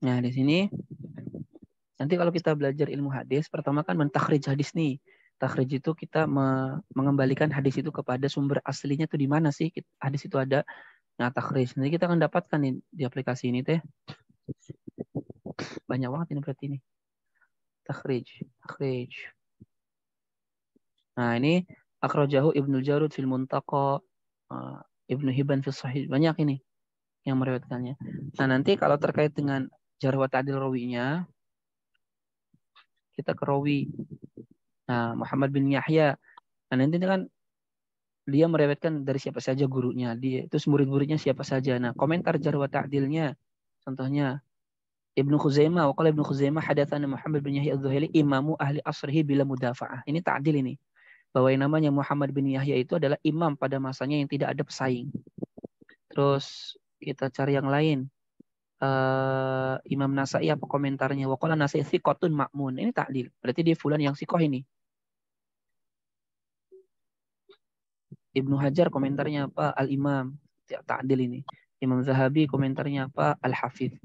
Speaker 1: Nah, di sini nanti kalau kita belajar ilmu hadis, pertama kan mentakhrij hadis nih. Takhrij itu kita mengembalikan hadis itu kepada sumber aslinya tuh di mana sih hadis itu ada. Nah, takhrij. Nanti kita akan dapatkan nih di aplikasi ini teh. Banyak banget ini berarti ini. Takhrij, takhrij. Nah, ini akhrajahu Ibnu Jarud fil Muntaqa, Ibnu Hibban fil Sahih. Banyak ini yang meriwayatkannya. Nah, nanti kalau terkait dengan jarh wa ta'dil rawinya, kita ke rawi. Nah, Muhammad bin Yahya. Nah, nanti kan dia meriwayatkan dari siapa saja gurunya. Dia terus murid-muridnya siapa saja. Nah, komentar jarh wa ta'dilnya contohnya Ibnu Khuzaimah, waqala Ibnu Khuzaimah hadatsana Muhammad bin Yahya az-Zuhaili imamu ahli asrihi bila mudafa'ah. Ini ta'dil ini. Bahwa yang namanya Muhammad bin Yahya itu adalah imam pada masanya yang tidak ada pesaing. Terus kita cari yang lain. Imam Nasai apa komentarnya? Waqala Nasai thiqatun ma'mun. Ini ta'dil. Berarti dia fulan yang sikoh ini. Ibnu Hajar komentarnya apa? Al-Imam. Ta'dil ini. Imam Zahabi komentarnya apa? Al-Hafidh.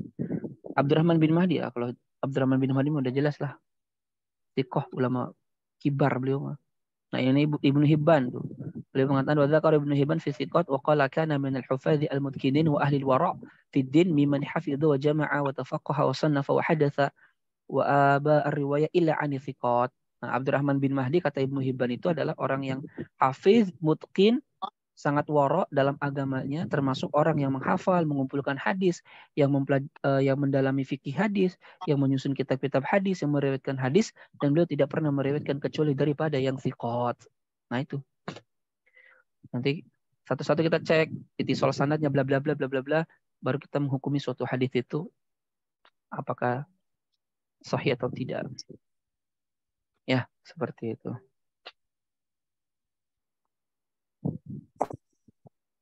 Speaker 1: Abdurrahman bin Mahdi ya. Kalau Abdurrahman bin Mahdi udah jelas lah. Sikoh ulama kibar beliau mah. Nah ini Ibnu Hibban tuh. Beliau mengatakan wa dzakara Ibnu Hibban fi thiqat wa qala kana min al-hufadhi al-mutqinin wa ahli al-wara' fi din mimman hafidha wa jama'a wa tafaqqaha wa sannafa wa hadatha wa aba ar-riwayah illa an thiqat. Nah, Abdurrahman bin Mahdi kata Ibnu Hibban itu adalah orang yang hafiz, mutqin, sangat wara dalam agamanya, termasuk orang yang menghafal, mengumpulkan hadis, yang mendalami fikih hadis, yang menyusun kitab-kitab hadis, yang meriwayatkan hadis, dan beliau tidak pernah meriwayatkan kecuali daripada yang thiqat. Nah itu. Nanti satu-satu kita cek itisol sanadnya bla bla bla bla bla bla, baru kita menghukumi suatu hadis itu apakah sahih atau tidak. Ya, seperti itu.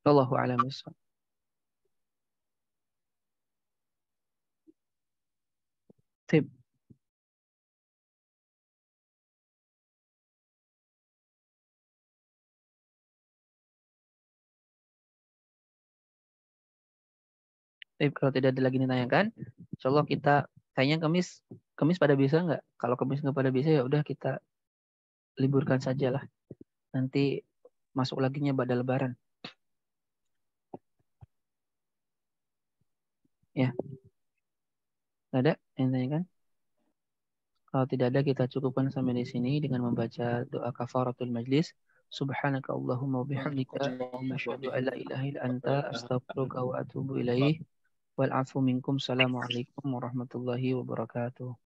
Speaker 1: Wallahu a'lam bishawab. Tip. Kalau tidak ada lagi ditanyakan, insyaallah kita kayaknya Kamis pada bisa nggak? Kalau Kamis nggak pada bisa ya udah kita liburkan saja lah. Nanti masuk laginya pada Lebaran. Ya, nggak ada yang tanyakan? Kalau tidak ada kita cukupkan sampai di sini dengan membaca doa kafaratul majlis. Subhanaka Allahumma wa bihamdika asyhadu an la ilaha illa anta astaghfiruka wa atubu ilaih. Wal afu minkum. Assalamualaikum warahmatullahi wabarakatuh.